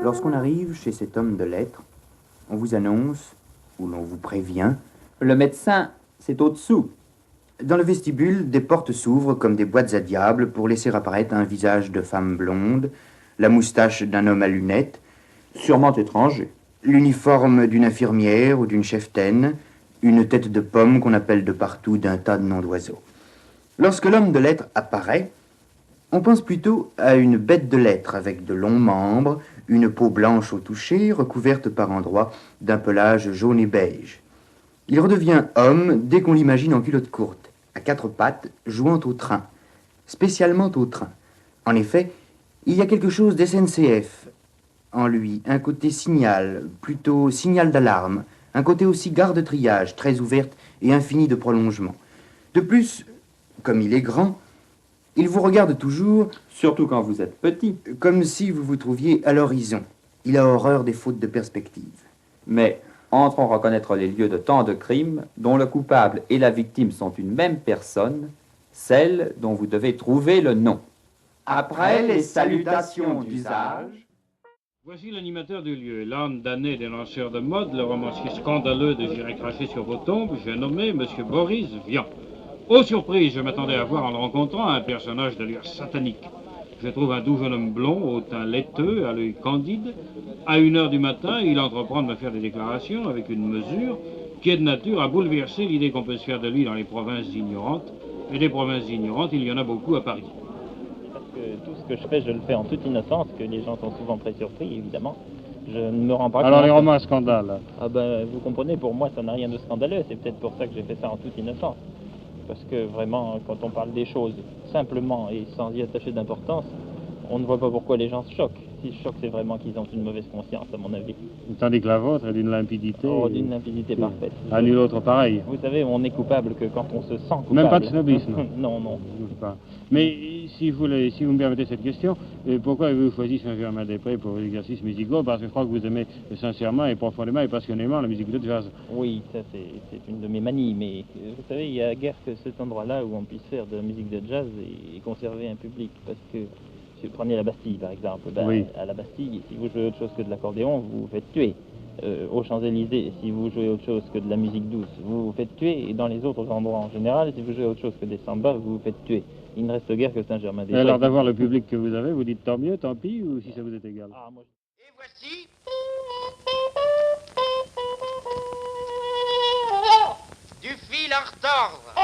Lorsqu'on arrive chez cet homme de lettres, on vous annonce, ou l'on vous prévient, le médecin, c'est au-dessous. Dans le vestibule, des portes s'ouvrent comme des boîtes à diable pour laisser apparaître un visage de femme blonde, la moustache d'un homme à lunettes, sûrement étranger, l'uniforme d'une infirmière ou d'une cheftaine, une tête de pomme qu'on appelle de partout d'un tas de noms d'oiseaux. Lorsque l'homme de lettres apparaît, on pense plutôt à une bête de lettres avec de longs membres, une peau blanche au toucher, recouverte par endroits d'un pelage jaune et beige. Il redevient homme dès qu'on l'imagine en culotte courte, à quatre pattes, jouant au train, spécialement au train. En effet, il y a quelque chose d'SNCF en lui, un côté signal, plutôt signal d'alarme, un côté aussi gare de triage, très ouverte et infinie de prolongement. De plus, comme il est grand, il vous regarde toujours, surtout quand vous êtes petit, comme si vous vous trouviez à l'horizon. Il a horreur des fautes de perspective. Mais entrons reconnaître les lieux de tant de crimes dont le coupable et la victime sont une même personne, celle dont vous devez trouver le nom. Après les salutations d'usage. Voici l'animateur du lieu, l'âme damné des lanceurs de mode, le romancier scandaleux de J'irai cracher sur vos tombes, j'ai nommé M. Boris Vian. Aux surprises, je m'attendais à voir en le rencontrant un personnage d'allure satanique. Je trouve un doux jeune homme blond, au teint laiteux, à l'œil candide. À 1h du matin, il entreprend de me faire des déclarations avec une mesure qui est de nature à bouleverser l'idée qu'on peut se faire de lui dans les provinces ignorantes. Et des provinces ignorantes, il y en a beaucoup à Paris. Parce que tout ce que je fais, je le fais en toute innocence, que les gens sont souvent très surpris, évidemment. Je ne me rends pas compte. Alors les romans scandales. Ah ben, vous comprenez, pour moi, ça n'a rien de scandaleux. C'est peut-être pour ça que j'ai fait ça en toute innocence. Parce que vraiment, quand on parle des choses simplement et sans y attacher d'importance, on ne voit pas pourquoi les gens se choquent. S'ils se choquent, c'est vraiment qu'ils ont une mauvaise conscience, à mon avis. Tandis que la vôtre est d'une limpidité. Oh, d'une limpidité parfaite. À nul autre pareil. Vous savez, on est coupable que quand on se sent coupable. Même pas de snobisme. Non, non. Pas. Mais si vous me permettez cette question, pourquoi avez-vous choisi Saint-Germain-des-Prés pour vos exercices musicaux? Parce que je crois que vous aimez sincèrement et profondément et passionnément la musique de jazz. Oui, ça c'est une de mes manies, mais vous savez, il n'y a guère que cet endroit-là où on puisse faire de la musique de jazz et conserver un public. Parce que, si vous prenez la Bastille par exemple, oui. À la Bastille, si vous jouez autre chose que de l'accordéon, vous vous faites tuer. Aux Champs-Élysées, si vous jouez autre chose que de la musique douce, vous vous faites tuer. Et dans les autres endroits en général, si vous jouez autre chose que des sambas, vous vous faites tuer. Il ne reste guère que Saint-Germain-des-Prés. Alors d'avoir le public que vous avez, vous dites tant mieux, tant pis, ou si ça vous est égal? Et voici du fil à retordre.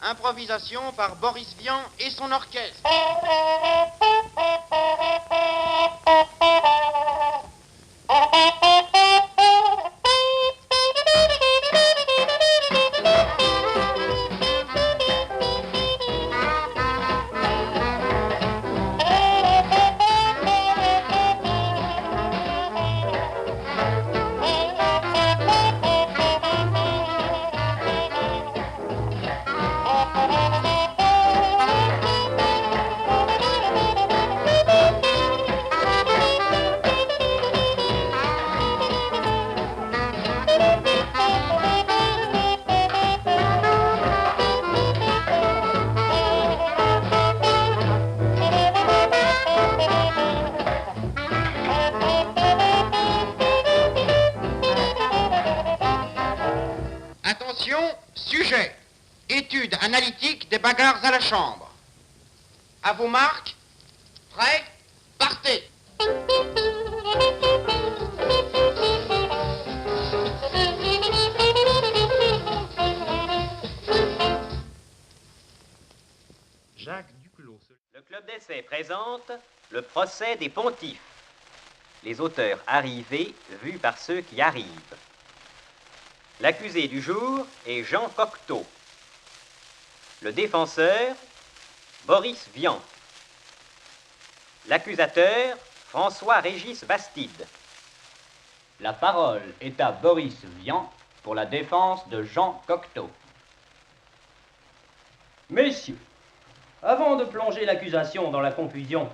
Improvisation par Boris Vian et son orchestre. Sujet, étude analytique des bagarres à la chambre. À vos marques, prêts, partez. Jacques Duclos. Le Club d'essai présente le procès des pontifes. Les auteurs arrivés vus par ceux qui arrivent. L'accusé du jour est Jean Cocteau. Le défenseur, Boris Vian. L'accusateur, François-Régis Bastide. La parole est à Boris Vian pour la défense de Jean Cocteau. Messieurs, Avant de plonger l'accusation dans la confusion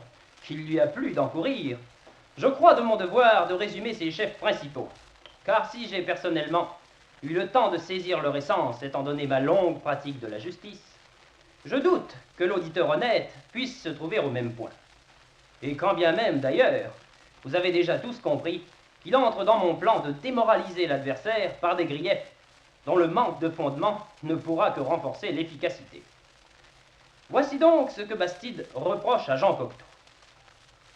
qu'il lui a plu d'encourir, je crois de mon devoir de résumer ses chefs principaux. Car si j'ai personnellement eu le temps de saisir leur essence, étant donné ma longue pratique de la justice, je doute que l'auditeur honnête puisse se trouver au même point. Et quand bien même, d'ailleurs, vous avez déjà tous compris qu'il entre dans mon plan de démoraliser l'adversaire par des griefs dont le manque de fondement ne pourra que renforcer l'efficacité. Voici donc ce que Bastide reproche à Jean Cocteau.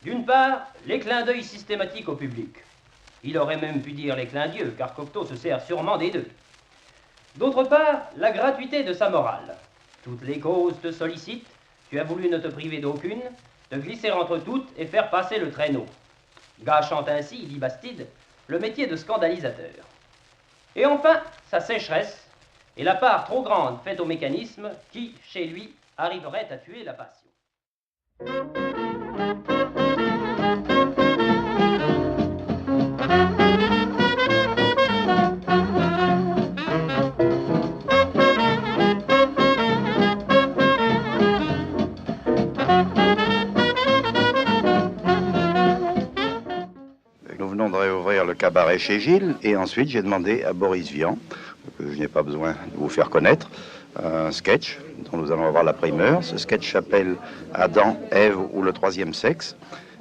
D'une part, les clins d'œil systématiques au public. Il aurait même pu dire les clins d'yeux, car Cocteau se sert sûrement des deux. D'autre part, la gratuité de sa morale. Toutes les causes te sollicitent, tu as voulu ne te priver d'aucune, te glisser entre toutes et faire passer le traîneau. Gâchant ainsi, dit Bastide, le métier de scandalisateur. Et enfin, sa sécheresse et la part trop grande faite au mécanisme qui, chez lui, arriverait à tuer la passion. Nous venons de réouvrir le cabaret chez Gilles et ensuite j'ai demandé à Boris Vian, que je n'ai pas besoin de vous faire connaître, un sketch dont nous allons avoir la primeur. Ce sketch s'appelle Adam, Ève ou le troisième sexe.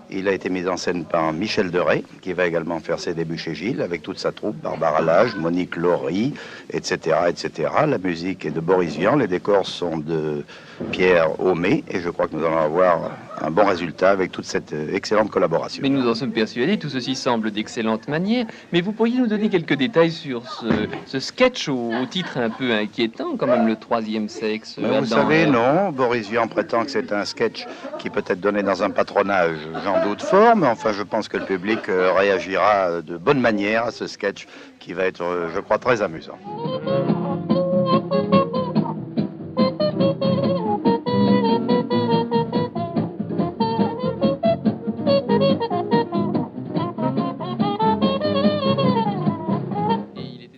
Il a été mis en scène par Michel Deray, qui va également faire ses débuts chez Gilles, avec toute sa troupe, Barbara Lage, Monique Laurie, etc., etc. La musique est de Boris Vian, les décors sont de Pierre Aumé, et je crois que nous allons avoir un bon résultat avec toute cette excellente collaboration. Mais nous en sommes persuadés, tout ceci semble d'excellente manière, mais vous pourriez nous donner quelques détails sur ce sketch au titre un peu inquiétant, quand même, le troisième sexe. Vous savez, non, Boris Vian prétend que c'est un sketch qui peut être donné dans un patronage, j'en doute fort, mais enfin je pense que le public réagira de bonne manière à ce sketch qui va être, je crois, très amusant.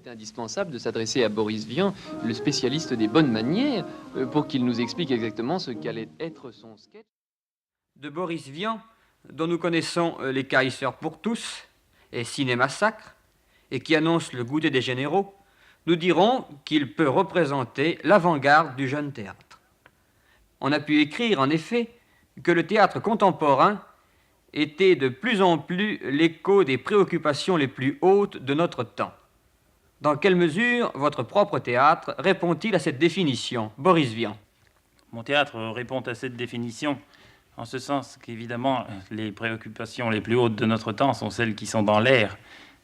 Indispensable de s'adresser à Boris Vian, le spécialiste des bonnes manières, pour qu'il nous explique exactement ce qu'allait être son sketch. De Boris Vian, dont nous connaissons Les Carisseurs pour tous et Cinéma Sacre, et qui annonce le goûter des généraux, nous dirons qu'il peut représenter l'avant-garde du jeune théâtre. On a pu écrire, en effet, que le théâtre contemporain était de plus en plus l'écho des préoccupations les plus hautes de notre temps. Dans quelle mesure votre propre théâtre répond-il à cette définition, Boris Vian? Mon théâtre répond à cette définition, en ce sens qu'évidemment, les préoccupations les plus hautes de notre temps sont celles qui sont dans l'air,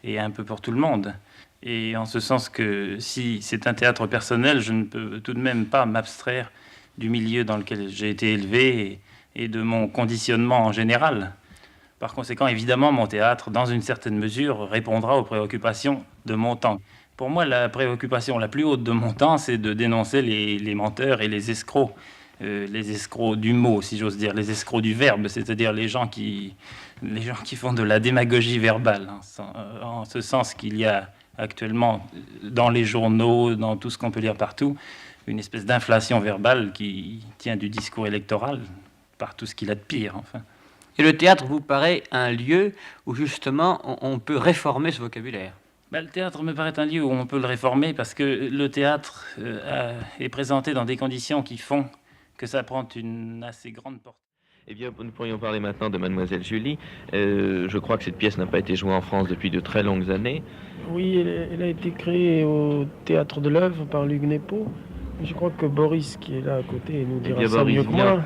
et un peu pour tout le monde. Et en ce sens que si c'est un théâtre personnel, je ne peux tout de même pas m'abstraire du milieu dans lequel j'ai été élevé et de mon conditionnement en général. Par conséquent, évidemment, mon théâtre, dans une certaine mesure, répondra aux préoccupations de mon temps. Pour moi, la préoccupation la plus haute de mon temps, c'est de dénoncer les menteurs et les escrocs du mot, si j'ose dire, les escrocs du verbe, c'est-à-dire les gens qui font de la démagogie verbale, en ce sens qu'il y a actuellement dans les journaux, dans tout ce qu'on peut lire partout, une espèce d'inflation verbale qui tient du discours électoral par tout ce qu'il a de pire, enfin. Et le théâtre vous paraît un lieu où justement on peut réformer ce vocabulaire? Le théâtre me paraît un lieu où on peut le réformer parce que le théâtre est présenté dans des conditions qui font que ça prend une assez grande portée. Eh bien, nous pourrions parler maintenant de Mademoiselle Julie. Je crois que cette pièce n'a pas été jouée en France depuis de très longues années. Oui, elle a été créée au Théâtre de l'Œuvre par Luc Nepot. Je crois que Boris, qui est là à côté, nous dira ça mieux que moi.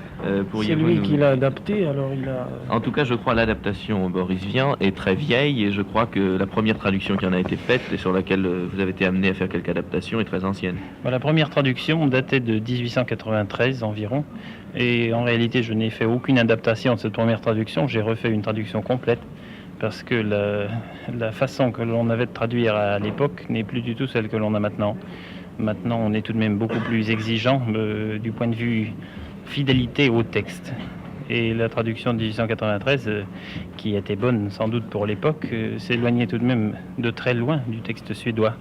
C'est lui qui l'a adapté, alors il a... En tout cas, je crois l'adaptation Boris Vian est très vieille et je crois que la première traduction qui en a été faite et sur laquelle vous avez été amené à faire quelques adaptations est très ancienne. La première traduction datait de 1893 environ et en réalité, je n'ai fait aucune adaptation de cette première traduction. J'ai refait une traduction complète parce que la façon que l'on avait de traduire à l'époque n'est plus du tout celle que l'on a maintenant. Maintenant, on est tout de même beaucoup plus exigeant du point de vue fidélité au texte. Et la traduction de 1893, qui était bonne sans doute pour l'époque, s'éloignait tout de même de très loin du texte suédois.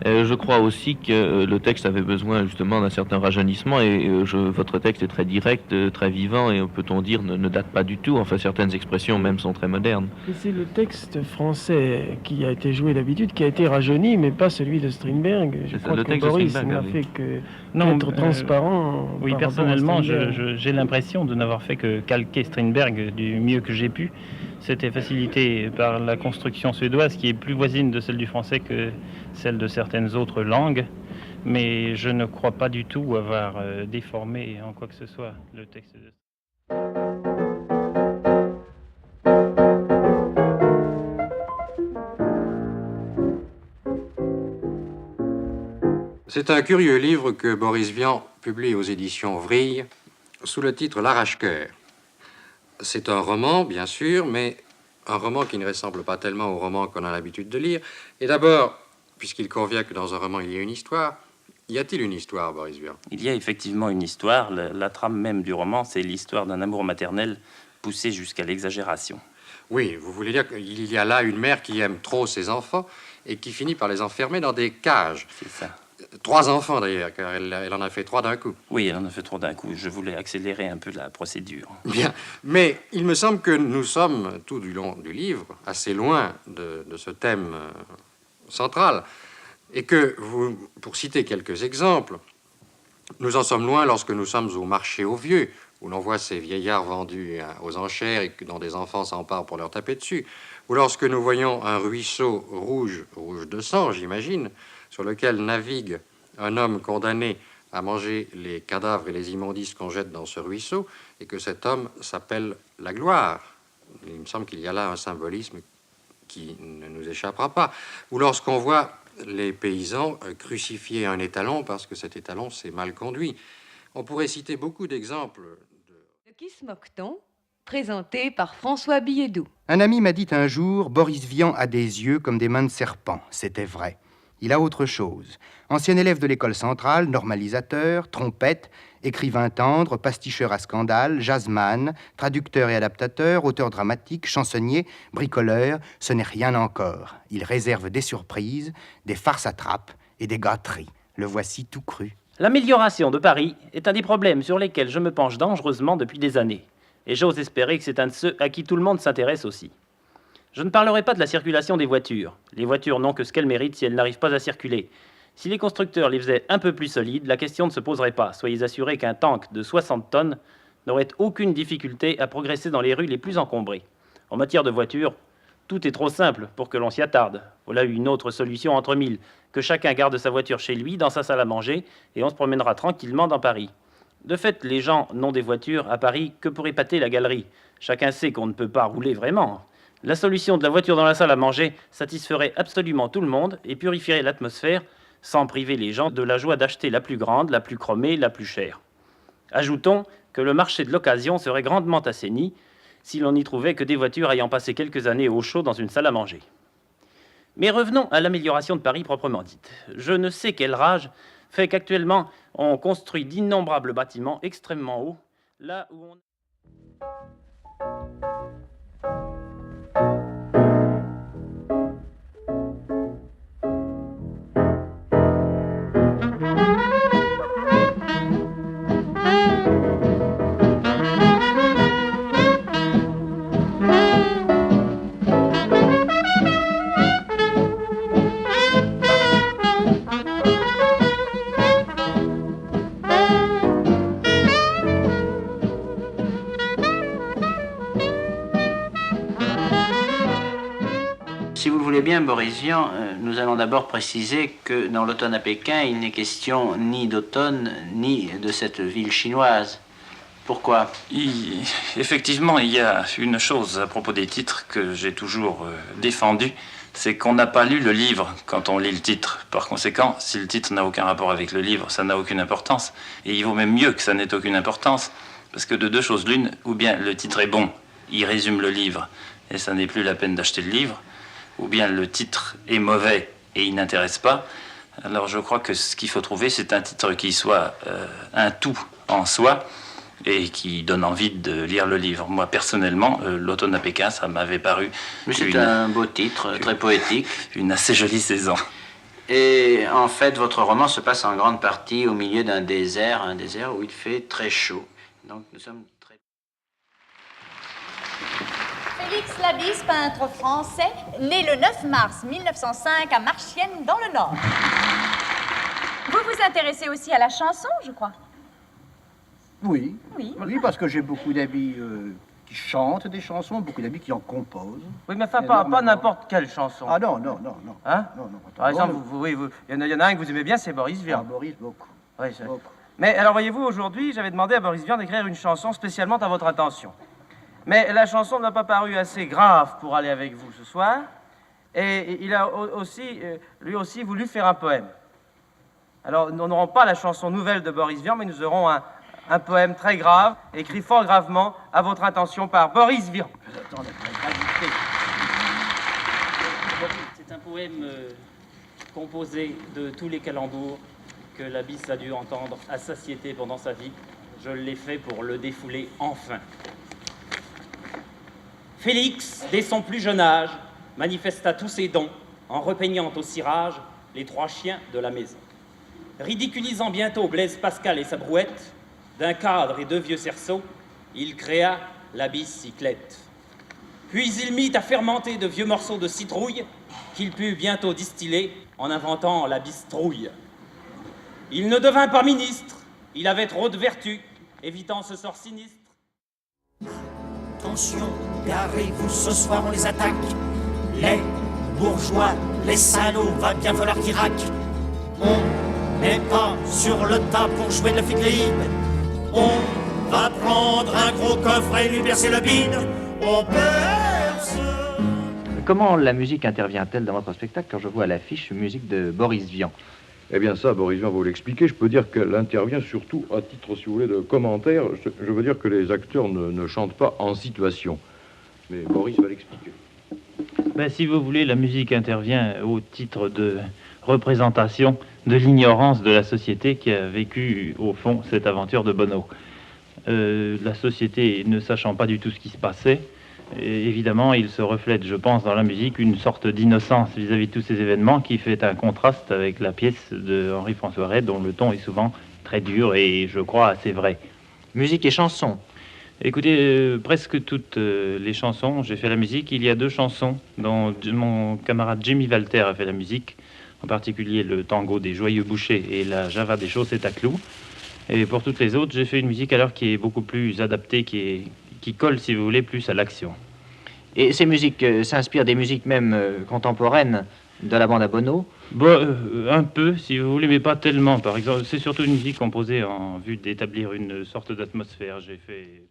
Je crois aussi que le texte avait besoin justement d'un certain rajeunissement et votre texte est très direct, très vivant et peut-on dire ne date pas du tout. Enfin, certaines expressions même sont très modernes. Et c'est le texte français qui a été joué d'habitude, qui a été rajeuni, mais pas celui de Strindberg. Je crois que Boris n'a fait que être transparent. Oui, personnellement, j'ai l'impression de n'avoir fait que calquer Strindberg du mieux que j'ai pu. C'était facilité par la construction suédoise qui est plus voisine de celle du français que celle de certaines autres langues. Mais je ne crois pas du tout avoir déformé en quoi que ce soit le texte de... C'est un curieux livre que Boris Vian publie aux éditions Vrille sous le titre L'Arrache-cœur. C'est un roman, bien sûr, mais un roman qui ne ressemble pas tellement au roman qu'on a l'habitude de lire. Et d'abord, puisqu'il convient que dans un roman il y ait une histoire, y a-t-il une histoire, Boris Vian? Il y a effectivement une histoire. La trame même du roman, c'est l'histoire d'un amour maternel poussé jusqu'à l'exagération. Oui, vous voulez dire qu'il y a là une mère qui aime trop ses enfants et qui finit par les enfermer dans des cages. C'est ça. 3 enfants d'ailleurs, car elle en a fait 3 d'un coup. Oui, elle en a fait 3 d'un coup. Je voulais accélérer un peu la procédure. Bien, mais il me semble que nous sommes, tout du long du livre, assez loin de ce thème central. Et que, pour citer quelques exemples, nous en sommes loin lorsque nous sommes au marché aux vieux, où l'on voit ces vieillards vendus aux enchères et dont des enfants s'emparent pour leur taper dessus. Ou lorsque nous voyons un ruisseau rouge de sang, j'imagine, sur lequel navigue un homme condamné à manger les cadavres et les immondices qu'on jette dans ce ruisseau, et que cet homme s'appelle la gloire. Il me semble qu'il y a là un symbolisme qui ne nous échappera pas. Ou lorsqu'on voit les paysans crucifier un étalon parce que cet étalon s'est mal conduit. On pourrait citer beaucoup d'exemples. De qui se moque-t-on ? Présenté par François Billedou. Un ami m'a dit un jour, Boris Vian a des yeux comme des mains de serpent. C'était vrai. Il a autre chose. Ancien élève de l'école centrale, normalisateur, trompette, écrivain tendre, pasticheur à scandale, jazzman, traducteur et adaptateur, auteur dramatique, chansonnier, bricoleur, ce n'est rien encore. Il réserve des surprises, des farces à trappe et des gâteries. Le voici tout cru. L'amélioration de Paris est un des problèmes sur lesquels je me penche dangereusement depuis des années. Et j'ose espérer que c'est un de ceux à qui tout le monde s'intéresse aussi. Je ne parlerai pas de la circulation des voitures. Les voitures n'ont que ce qu'elles méritent si elles n'arrivent pas à circuler. Si les constructeurs les faisaient un peu plus solides, la question ne se poserait pas. Soyez assurés qu'un tank de 60 tonnes n'aurait aucune difficulté à progresser dans les rues les plus encombrées. En matière de voitures, tout est trop simple pour que l'on s'y attarde. Voilà une autre solution entre mille. Que chacun garde sa voiture chez lui, dans sa salle à manger, et on se promènera tranquillement dans Paris. De fait, les gens n'ont des voitures à Paris que pour épater la galerie. Chacun sait qu'on ne peut pas rouler vraiment. La solution de la voiture dans la salle à manger satisferait absolument tout le monde et purifierait l'atmosphère sans priver les gens de la joie d'acheter la plus grande, la plus chromée, la plus chère. Ajoutons que le marché de l'occasion serait grandement assaini si l'on n'y trouvait que des voitures ayant passé quelques années au chaud dans une salle à manger. Mais revenons à l'amélioration de Paris proprement dite. Je ne sais quelle rage fait qu'actuellement on construit d'innombrables bâtiments extrêmement hauts, là où on... Si vous le voulez bien, Boris Vian, nous allons d'abord préciser que dans l'automne à Pékin, il n'est question ni d'automne, ni de cette ville chinoise. Pourquoi ? Effectivement, il y a une chose à propos des titres que j'ai toujours défendue, c'est qu'on n'a pas lu le livre quand on lit le titre. Par conséquent, si le titre n'a aucun rapport avec le livre, ça n'a aucune importance. Et il vaut même mieux que ça n'ait aucune importance, parce que de deux choses l'une, ou bien le titre est bon, il résume le livre, et ça n'est plus la peine d'acheter le livre, ou bien le titre est mauvais et il n'intéresse pas. Alors je crois que ce qu'il faut trouver, c'est un titre qui soit un tout en soi et qui donne envie de lire le livre. Moi, personnellement, l'automne à Pékin, ça m'avait paru... Mais c'est un beau titre, très poétique. Une assez jolie saison. Et en fait, votre roman se passe en grande partie au milieu d'un désert, un désert où il fait très chaud. Donc nous sommes très... Félix Labisse, peintre français, né le 9 mars 1905 à Marchiennes, dans le Nord. Vous vous intéressez aussi à la chanson, je crois? Oui. Oui. Oui, parce que j'ai beaucoup d'amis qui chantent des chansons, beaucoup d'amis qui en composent. Oui, mais enfin, pas n'importe quelle chanson. Ah non. Hein? Non. Par exemple, il y en a un que vous aimez bien, c'est Boris Vian. Ah, Boris, beaucoup. Oui, beaucoup. Mais alors, voyez-vous, aujourd'hui, j'avais demandé à Boris Vian d'écrire une chanson spécialement à votre attention. Mais la chanson n'a pas paru assez grave pour aller avec vous ce soir. Et il a aussi, lui aussi, voulu faire un poème. Alors, nous n'aurons pas la chanson nouvelle de Boris Vian, mais nous aurons un poème très grave, écrit fort gravement à votre attention par Boris Vian. C'est un poème composé de tous les calembours que Labisse a dû entendre à satiété pendant sa vie. Je l'ai fait pour le défouler enfin. Félix, dès son plus jeune âge, manifesta tous ses dons en repeignant au cirage les 3 chiens de la maison. Ridiculisant bientôt Blaise Pascal et sa brouette, d'un cadre et 2 vieux cerceaux, il créa la bicyclette. Puis il mit à fermenter de vieux morceaux de citrouille qu'il put bientôt distiller en inventant la bistrouille. Il ne devint pas ministre, il avait trop de vertus, évitant ce sort sinistre. Attention, garez-vous, ce soir on les attaque. Les bourgeois, les salauds, va bien falloir qu'ils raquent. On n'est pas sur le tas pour jouer de la figléide. On va prendre un gros coffre et lui percer le bide. On perce. Comment la musique intervient-elle dans votre spectacle quand je vois à l'affiche une musique de Boris Vian? Eh bien ça, Boris Vian va vous l'expliquer. Je peux dire qu'elle intervient surtout à titre, si vous voulez, de commentaire. Je veux dire que les acteurs ne chantent pas en situation. Mais Boris va l'expliquer. Ben, si vous voulez, la musique intervient au titre de représentation de l'ignorance de la société qui a vécu, au fond, cette aventure de Bono. La société ne sachant pas du tout ce qui se passait, évidemment, il se reflète, je pense, dans la musique, une sorte d'innocence vis-à-vis de tous ces événements qui fait un contraste avec la pièce de Henri-François Rey, dont le ton est souvent très dur et, je crois, assez vrai. Musique et chansons. Écoutez, presque toutes les chansons, j'ai fait la musique. Il y a 2 chansons dont mon camarade Jimmy Walter a fait la musique, en particulier le tango des Joyeux Bouchers et la Java des Chaussettes à clous. Et pour toutes les autres, j'ai fait une musique alors qui est beaucoup plus adaptée, qui colle, si vous voulez, plus à l'action. Et ces musiques s'inspirent des musiques même contemporaines de la bande à Bono? Un peu, si vous voulez, mais pas tellement. Par exemple, c'est surtout une musique composée en vue d'établir une sorte d'atmosphère. J'ai fait...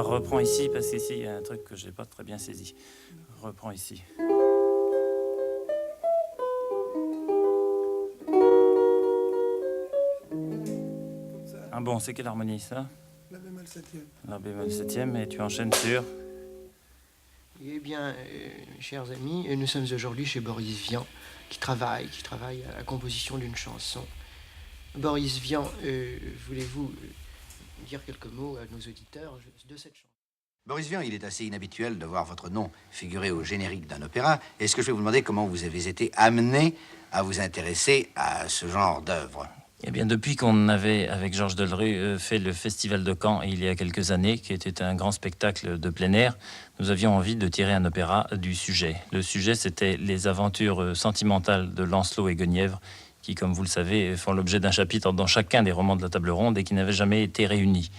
Reprends ici, parce qu'ici, il y a un truc que je n'ai pas très bien saisi. Reprends ici. Ah bon, c'est quelle harmonie, ça? La bémol 7e. La bémol 7e, et tu enchaînes sur... Eh bien, chers amis, nous sommes aujourd'hui chez Boris Vian, qui travaille à la composition d'une chanson. Boris Vian, voulez-vous dire quelques mots à nos auditeurs de cette chanson? Boris Vian, il est assez inhabituel de voir votre nom figurer au générique d'un opéra. Est-ce que je vais vous demander comment vous avez été amené à vous intéresser à ce genre d'œuvre? Eh bien, depuis qu'on avait, avec Georges Delerue, fait le Festival de Caen il y a quelques années, qui était un grand spectacle de plein air, nous avions envie de tirer un opéra du sujet. Le sujet, c'était les aventures sentimentales de Lancelot et Guenièvre, qui, comme vous le savez, font l'objet d'un chapitre dans chacun des romans de la Table Ronde et qui n'avaient jamais été réunis.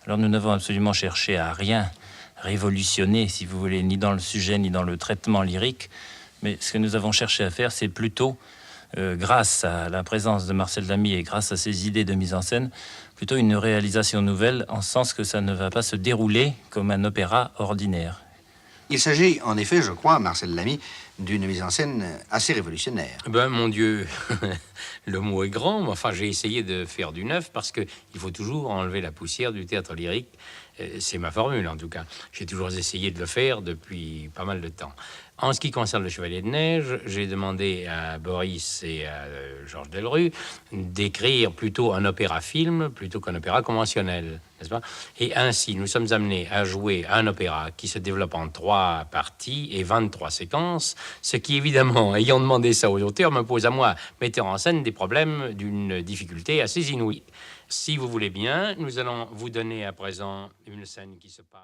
Alors nous n'avons absolument cherché à rien révolutionner, si vous voulez, ni dans le sujet, ni dans le traitement lyrique, mais ce que nous avons cherché à faire, c'est plutôt, grâce à la présence de Marcel Lamy et grâce à ses idées de mise en scène, plutôt une réalisation nouvelle, en sens que ça ne va pas se dérouler comme un opéra ordinaire. Il s'agit, en effet, je crois, Marcel Lamy, d'une mise en scène assez révolutionnaire. Ben, mon Dieu, le mot est grand, mais enfin, j'ai essayé de faire du neuf parce qu'il faut toujours enlever la poussière du théâtre lyrique. C'est ma formule, en tout cas. J'ai toujours essayé de le faire depuis pas mal de temps. En ce qui concerne Le Chevalier de Neige, j'ai demandé à Boris et à Georges Delrue d'écrire plutôt un opéra-film plutôt qu'un opéra conventionnel, n'est-ce pas? Et ainsi, nous sommes amenés à jouer un opéra qui se développe en 3 parties et 23 séquences, ce qui, évidemment, ayant demandé ça aux auteurs, me pose à moi, metteur en scène, des problèmes d'une difficulté assez inouïe. Si vous voulez bien, nous allons vous donner à présent une scène qui se passe.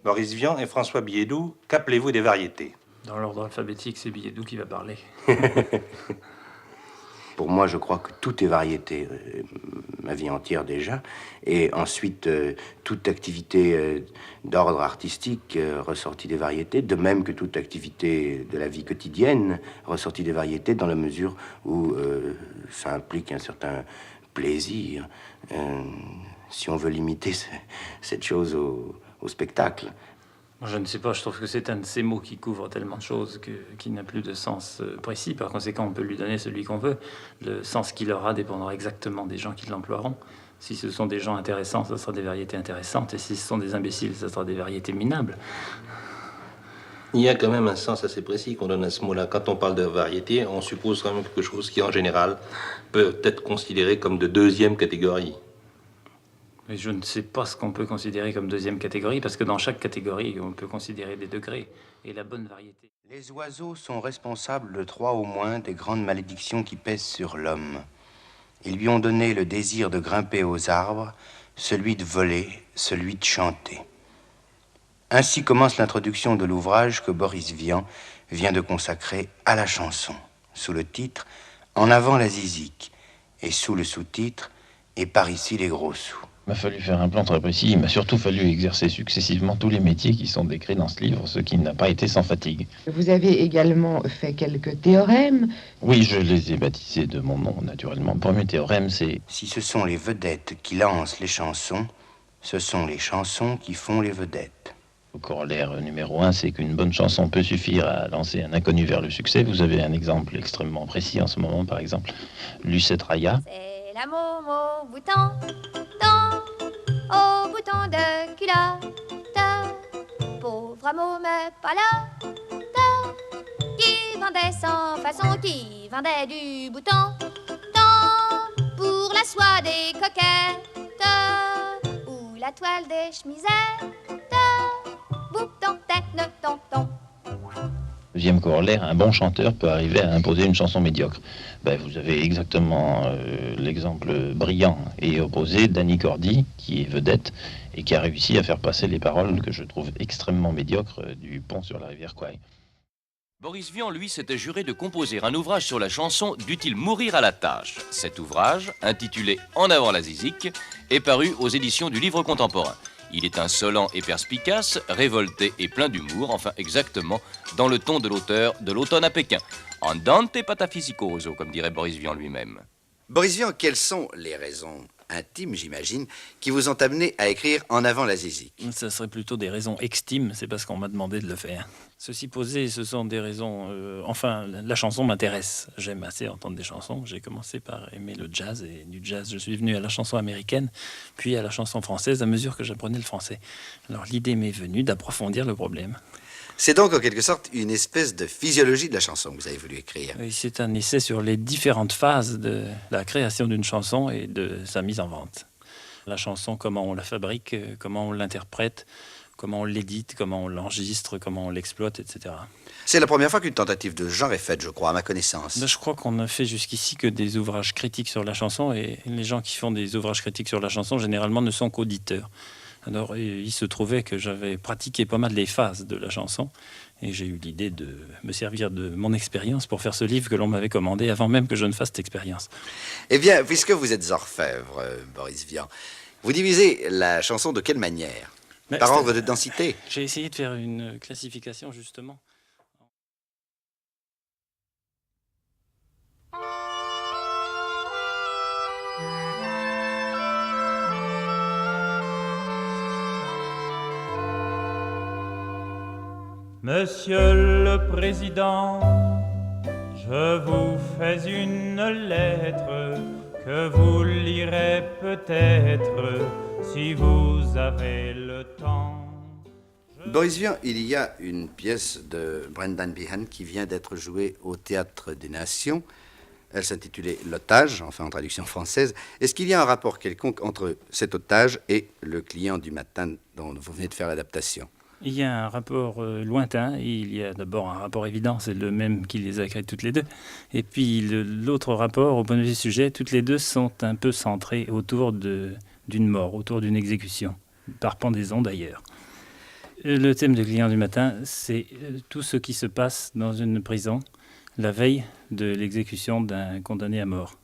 Boris Vian et François Biédou, qu'appelez-vous des variétés? Dans l'ordre alphabétique, c'est Biédou qui va parler. Pour moi, je crois que tout est variété, ma vie entière déjà, et ensuite toute activité d'ordre artistique ressortie des variétés, de même que toute activité de la vie quotidienne ressortie des variétés, dans la mesure où ça implique un certain plaisir, si on veut limiter cette chose au spectacle. Je ne sais pas, je trouve que c'est un de ces mots qui couvre tellement de choses qu'il n'a plus de sens précis. Par conséquent, on peut lui donner celui qu'on veut. Le sens qu'il aura dépendra exactement des gens qui l'emploieront. Si ce sont des gens intéressants, ce sera des variétés intéressantes. Et si ce sont des imbéciles, ce sera des variétés minables. Il y a quand même un sens assez précis qu'on donne à ce mot-là. Quand on parle de variété, on suppose quand même quelque chose qui, en général, peut être considéré comme de 2e catégorie. Mais je ne sais pas ce qu'on peut considérer comme 2e catégorie, parce que dans chaque catégorie, on peut considérer des degrés et la bonne variété. Les oiseaux sont responsables de 3 au moins des grandes malédictions qui pèsent sur l'homme. Ils lui ont donné le désir de grimper aux arbres, celui de voler, celui de chanter. Ainsi commence l'introduction de l'ouvrage que Boris Vian vient de consacrer à la chanson, sous le titre « En avant la zizique » et sous le sous-titre « Et par ici les gros sous ». Il m'a fallu faire un plan très précis. Il m'a surtout fallu exercer successivement tous les métiers qui sont décrits dans ce livre, ce qui n'a pas été sans fatigue. Vous avez également fait quelques théorèmes. Oui, je les ai baptisés de mon nom, naturellement. Le premier théorème, c'est... Si ce sont les vedettes qui lancent les chansons, ce sont les chansons qui font les vedettes. Le corollaire numéro 1, c'est qu'une bonne chanson peut suffire à lancer un inconnu vers le succès. Vous avez un exemple extrêmement précis en ce moment, par exemple, Lucette Raya. C'est la Momo bouton, au bouton de culotte, pauvre môme pas là, qui vendait sans façon, qui vendait du bouton, pour la soie des coquettes, ou la toile des chemisettes, bouton, tête, tonton. Deuxième corollaire, un bon chanteur peut arriver à imposer une chanson médiocre. Vous avez exactement l'exemple brillant et opposé d'Annie Cordy, qui est vedette et qui a réussi à faire passer les paroles que je trouve extrêmement médiocres du pont sur la rivière Kwai. Boris Vian, lui, s'était juré de composer un ouvrage sur la chanson dût-il mourir à la tâche. Cet ouvrage, intitulé En avant la zizique, est paru aux éditions du Livre contemporain. Il est insolent et perspicace, révolté et plein d'humour, enfin exactement dans le ton de l'auteur de l'Automne à Pékin. Andante patafisicoso, comme dirait Boris Vian lui-même. Boris Vian, quelles sont les raisons intimes, j'imagine, qui vous ont amené à écrire En avant la zizique? Ce serait plutôt des raisons extimes, c'est parce qu'on m'a demandé de le faire. Ceci posé, ce sont des raisons... la chanson m'intéresse. J'aime assez entendre des chansons. J'ai commencé par aimer le jazz, et du jazz, je suis venu à la chanson américaine, puis à la chanson française, à mesure que j'apprenais le français. Alors l'idée m'est venue d'approfondir le problème. C'est donc en quelque sorte une espèce de physiologie de la chanson que vous avez voulu écrire. Oui, c'est un essai sur les différentes phases de la création d'une chanson et de sa mise en vente. La chanson, comment on la fabrique, comment on l'interprète, comment on l'édite, comment on l'enregistre, comment on l'exploite, etc. C'est la première fois qu'une tentative de genre est faite, je crois, à ma connaissance. Je crois qu'on n'a fait jusqu'ici que des ouvrages critiques sur la chanson, et les gens qui font des ouvrages critiques sur la chanson, généralement, ne sont qu'auditeurs. Alors, il se trouvait que j'avais pratiqué pas mal les phases de la chanson, et j'ai eu l'idée de me servir de mon expérience pour faire ce livre que l'on m'avait commandé avant même que je ne fasse cette expérience. Eh bien, puisque vous êtes orfèvre, Boris Vian, vous divisez la chanson de quelle manière? Par ordre de densité? J'ai essayé de faire une classification, justement. Monsieur le Président, je vous fais une lettre que vous lirez peut-être si vous avez le temps. Boris Vian, il y a une pièce de Brendan Behan qui vient d'être jouée au Théâtre des Nations. Elle s'intitulait L'otage, enfin en traduction française. Est-ce qu'il y a un rapport quelconque entre cet otage et le client du matin dont vous venez de faire l'adaptation? Il y a un rapport lointain. Il y a d'abord un rapport évident, c'est le même qui les a écrites toutes les deux. Et puis l'autre rapport, au point de vue du sujet, toutes les deux sont un peu centrées autour d'une mort, autour d'une exécution, par pendaison d'ailleurs. Le thème de Client du matin, c'est tout ce qui se passe dans une prison la veille de l'exécution d'un condamné à mort.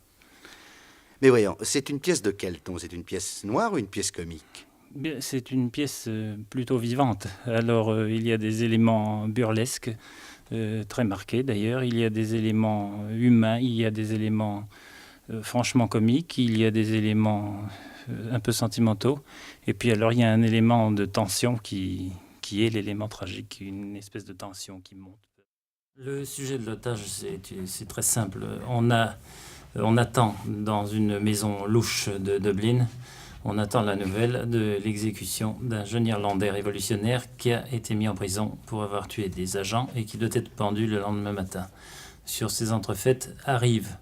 Mais voyons, c'est une pièce de quel ton? C'est une pièce noire ou une pièce comique? C'est une pièce plutôt vivante. Alors, il y a des éléments burlesques, très marqués d'ailleurs. Il y a des éléments humains, il y a des éléments franchement comiques, il y a des éléments un peu sentimentaux. Et puis alors, il y a un élément de tension qui est l'élément tragique, une espèce de tension qui monte. Le sujet de l'otage, c'est très simple. On attend dans une maison louche de Dublin, on attend la nouvelle de l'exécution d'un jeune Irlandais révolutionnaire qui a été mis en prison pour avoir tué des agents et qui doit être pendu le lendemain matin. Sur ces entrefaites arrivent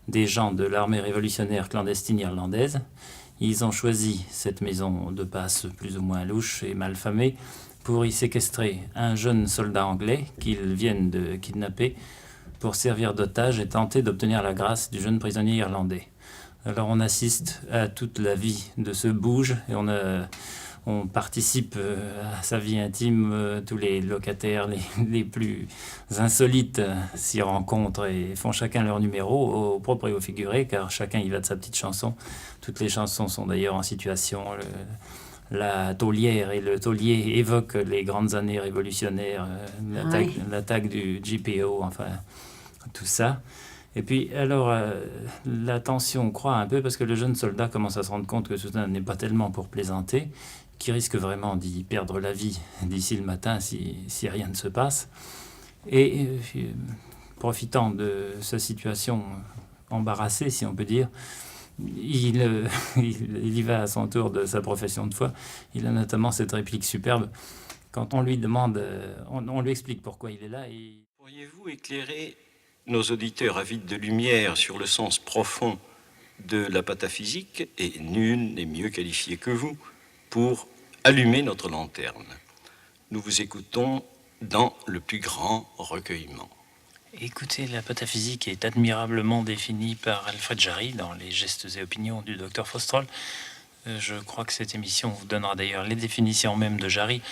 des gens de l'armée révolutionnaire clandestine irlandaise. Ils ont choisi cette maison de passe plus ou moins louche et malfamée pour y séquestrer un jeune soldat anglais qu'ils viennent de kidnapper pour servir d'otage et tenter d'obtenir la grâce du jeune prisonnier irlandais. Alors on assiste à toute la vie de ce bouge et on participe à sa vie intime. Tous les locataires les plus insolites s'y rencontrent et font chacun leur numéro, au propre et au figuré, car chacun y va de sa petite chanson. Toutes les chansons sont d'ailleurs en situation. La taulière et le taulier évoquent les grandes années révolutionnaires, l'attaque du GPO, enfin tout ça. Et puis, alors, la tension croît un peu parce que le jeune soldat commence à se rendre compte que tout ça n'est pas tellement pour plaisanter, qu'il risque vraiment d'y perdre la vie d'ici le matin si rien ne se passe. Et profitant de sa situation embarrassée, si on peut dire, il y va à son tour de sa profession de foi. Il a notamment cette réplique superbe. Quand on lui demande, on lui explique pourquoi il est là. Pourriez-vous éclairer nos auditeurs avides de lumière sur le sens profond de la pataphysique, et nul n'est mieux qualifié que vous pour allumer notre lanterne. Nous vous écoutons dans le plus grand recueillement. Écoutez, la pataphysique est admirablement définie par Alfred Jarry dans Les gestes et opinions du Dr Faustrol. Je crois que cette émission vous donnera d'ailleurs les définitions même de Jarry.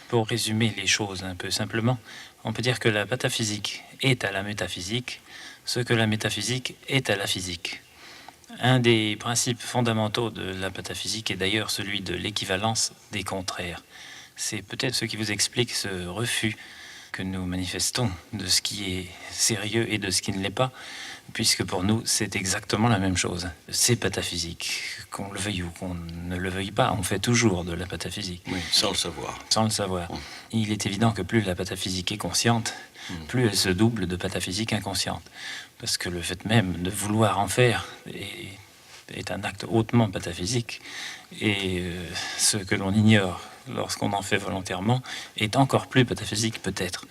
Pour résumer les choses un peu simplement, on peut dire que la pataphysique est à la métaphysique ce que la métaphysique est à la physique. Un des principes fondamentaux de la pataphysique est d'ailleurs celui de l'équivalence des contraires. C'est peut-être ce qui vous explique ce refus que nous manifestons de ce qui est sérieux et de ce qui ne l'est pas, puisque pour nous, c'est exactement la même chose. C'est pataphysique. Qu'on le veuille ou qu'on ne le veuille pas, on fait toujours de la pataphysique. Oui, sans le savoir. Sans le savoir. Il est évident que plus la pataphysique est consciente, plus elle se double de pataphysique inconsciente. Parce que le fait même de vouloir en faire est un acte hautement pataphysique. Et ce que l'on ignore lorsqu'on en fait volontairement est encore plus pataphysique peut-être.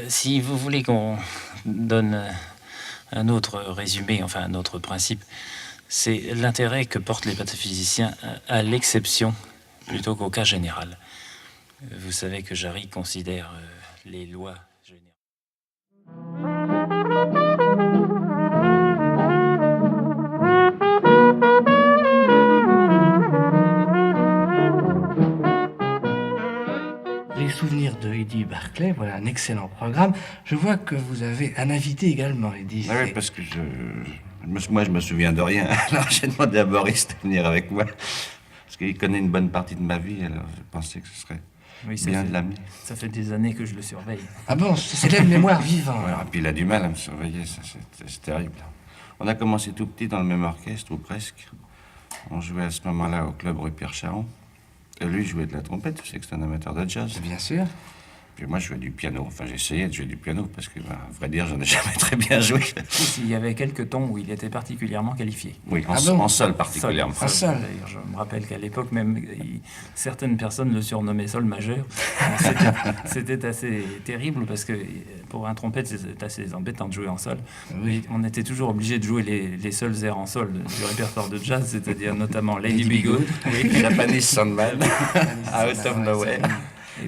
Si vous voulez qu'on donne un autre résumé, enfin un autre principe, c'est l'intérêt que portent les pataphysiciens à l'exception plutôt qu'au cas général. Vous savez que Jarry considère les lois Les souvenirs de Eddie Barclay, voilà un excellent programme. Je vois que vous avez un invité également, Eddie. Oui, parce que moi, je me souviens de rien. Alors, j'ai demandé à Boris de venir avec moi. Parce qu'il connaît une bonne partie de ma vie, alors je pensais que ce serait bien de l'amener. Ça fait des années que je le surveille. Ah bon, c'est la mémoire vivante. Ouais, et puis il a du mal à me surveiller, c'est terrible. On a commencé tout petit dans le même orchestre, ou presque. On jouait à ce moment-là au club rue Pierre Charon. Et lui jouait de la trompette, tu sais que c'est un amateur de jazz. Bien sûr. Puis moi, je jouais du piano. Enfin, j'essayais de jouer du piano, parce que, à vrai dire, j'en ai jamais très bien joué. Il y avait quelques tons où il était particulièrement qualifié. Oui, en sol particulièrement. En sol. D'ailleurs, je me rappelle qu'à l'époque, même, certaines personnes le surnommaient sol majeur. C'était assez terrible, parce que pour un trompette, c'est assez embêtant de jouer en sol. Oui. On était toujours obligé de jouer les seuls airs en sol du répertoire de jazz, c'est-à-dire notamment Lady Be Good, Japanese Sandman, Out of Nowhere.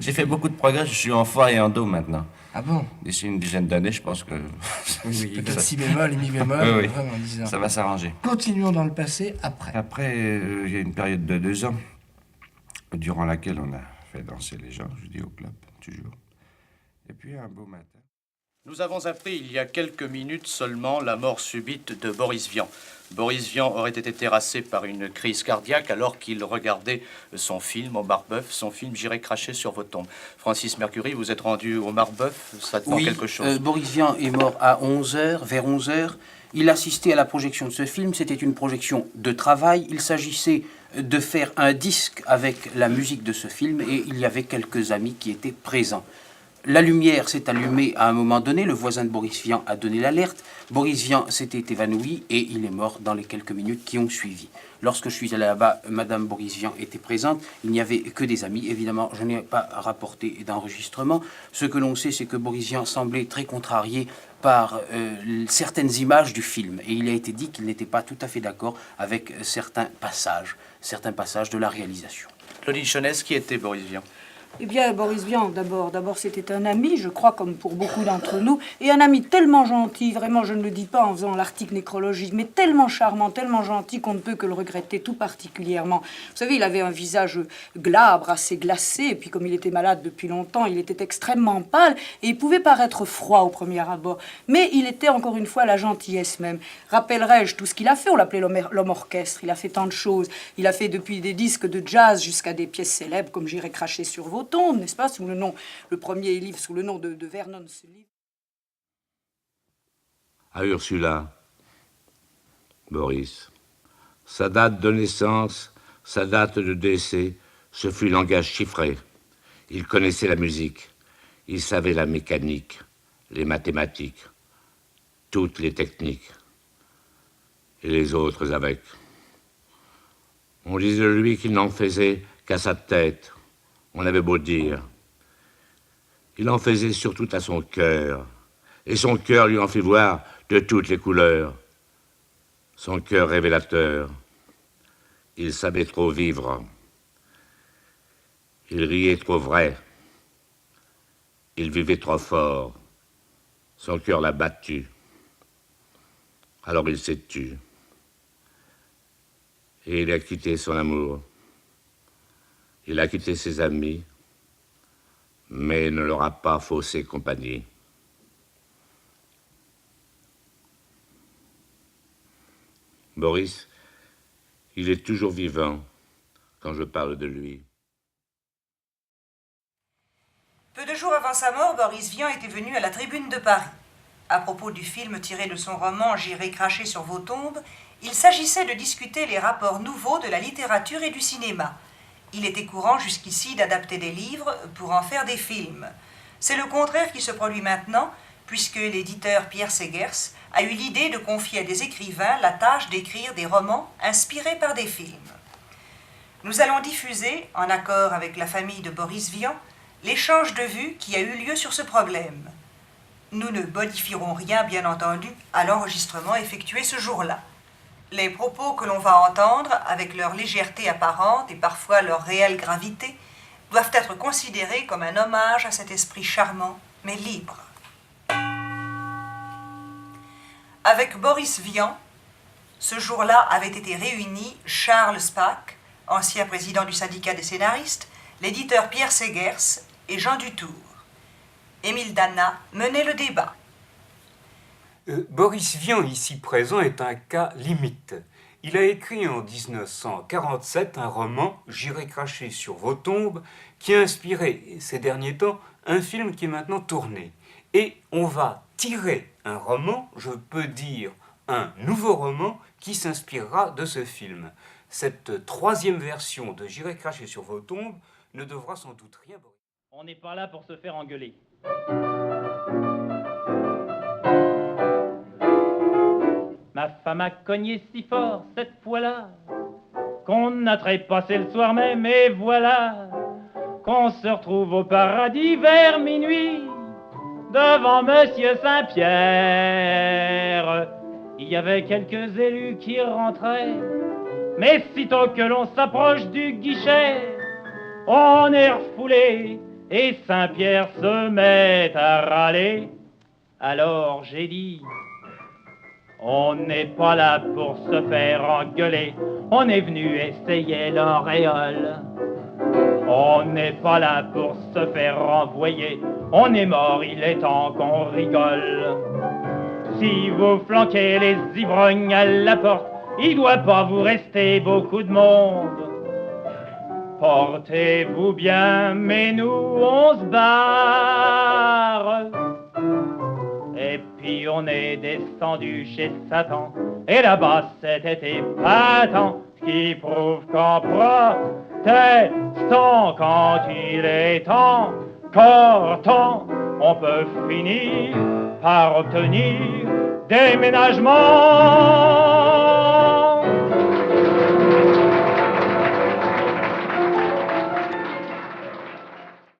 J'ai fait beaucoup de progrès, je suis en fa et en do maintenant. Ah bon? D'ici une dizaine d'années, je pense que... Oui, peut-être si bémol et mi bémol, oui. vraiment, disons. Ça va s'arranger. Continuons dans le passé, après. Après, il y a une période de 2 ans, durant laquelle on a fait danser les gens, je dis au club, toujours. Et puis un beau matin... Nous avons appris il y a quelques minutes seulement la mort subite de Boris Vian. Boris Vian aurait été terrassé par une crise cardiaque alors qu'il regardait son film au Marbeuf, son film J'irai cracher sur vos tombes. Francis Mercury, vous êtes rendu au Marbeuf, ça te manque quelque chose? Boris Vian est mort à 11h, vers 11h. Il assistait à la projection de ce film, c'était une projection de travail. Il s'agissait de faire un disque avec la musique de ce film et il y avait quelques amis qui étaient présents. La lumière s'est allumée à un moment donné, le voisin de Boris Vian a donné l'alerte. Boris Vian s'était évanoui et il est mort dans les quelques minutes qui ont suivi. Lorsque je suis allé là-bas, Madame Boris Vian était présente, il n'y avait que des amis. Évidemment, je n'ai pas rapporté d'enregistrement. Ce que l'on sait, c'est que Boris Vian semblait très contrarié par certaines images du film. Et il a été dit qu'il n'était pas tout à fait d'accord avec certains passages de la réalisation. Claudine Chonès, qui était Boris Vian? Eh bien, Boris Vian, d'abord, c'était un ami, je crois, comme pour beaucoup d'entre nous, et un ami tellement gentil, vraiment, je ne le dis pas en faisant l'article nécrologique, mais tellement charmant, tellement gentil qu'on ne peut que le regretter tout particulièrement. Vous savez, il avait un visage glabre, assez glacé, et puis comme il était malade depuis longtemps, il était extrêmement pâle, et il pouvait paraître froid au premier abord. Mais il était, encore une fois, la gentillesse même. Rappellerai-je tout ce qu'il a fait? On l'appelait l'homme orchestre, il a fait tant de choses. Il a fait depuis des disques de jazz jusqu'à des pièces célèbres, comme J'irai cracher sur vos tombes, n'est-ce pas, sous le nom, le premier livre sous le nom de Vernon. Ce livre. À Ursula, Boris, sa date de naissance, sa date de décès, ce fut langage chiffré. Il connaissait la musique, il savait la mécanique, les mathématiques, toutes les techniques, et les autres avec. On disait de lui qu'il n'en faisait qu'à sa tête. On avait beau dire. Il en faisait surtout à son cœur, et son cœur lui en fit voir de toutes les couleurs. Son cœur révélateur. Il savait trop vivre. Il riait trop vrai. Il vivait trop fort. Son cœur l'a battu. Alors il s'est tu. Et il a quitté son amour. Il a quitté ses amis, mais ne leur a pas faussé compagnie. Boris, il est toujours vivant quand je parle de lui. Peu de jours avant sa mort, Boris Vian était venu à la Tribune de Paris. À propos du film tiré de son roman « J'irai cracher sur vos tombes », il s'agissait de discuter les rapports nouveaux de la littérature et du cinéma. Il était courant jusqu'ici d'adapter des livres pour en faire des films. C'est le contraire qui se produit maintenant, puisque l'éditeur Pierre Segers a eu l'idée de confier à des écrivains la tâche d'écrire des romans inspirés par des films. Nous allons diffuser, en accord avec la famille de Boris Vian, l'échange de vues qui a eu lieu sur ce problème. Nous ne modifierons rien, bien entendu, à l'enregistrement effectué ce jour-là. Les propos que l'on va entendre, avec leur légèreté apparente et parfois leur réelle gravité, doivent être considérés comme un hommage à cet esprit charmant, mais libre. Avec Boris Vian, ce jour-là avaient été réunis Charles Spaak, ancien président du syndicat des scénaristes, l'éditeur Pierre Segers et Jean Dutour. Émile Dana menait le débat. Boris Vian, ici présent, est un cas limite. Il a écrit en 1947 un roman, J'irai cracher sur vos tombes, qui a inspiré, ces derniers temps, un film qui est maintenant tourné. Et on va tirer un roman, je peux dire un nouveau roman, qui s'inspirera de ce film. Cette troisième version de J'irai cracher sur vos tombes ne devra sans doute rien... On n'est pas là pour se faire engueuler. Ma femme a cogné si fort cette fois-là qu'on a trépassé le soir même et voilà qu'on se retrouve au paradis vers minuit devant Monsieur Saint-Pierre. Il y avait quelques élus qui rentraient, mais sitôt que l'on s'approche du guichet, on est refoulé et Saint-Pierre se met à râler. Alors j'ai dit, on n'est pas là pour se faire engueuler, on est venu essayer l'auréole. On n'est pas là pour se faire renvoyer, on est mort, il est temps qu'on rigole. Si vous flanquez les ivrognes à la porte, il doit pas vous rester beaucoup de monde. Portez-vous bien, mais nous on se barre. Et puis on est descendu chez Satan, et là-bas c'était épatant, ce qui prouve qu'en protestant, quand il est encore temps, on peut finir par obtenir déménagement.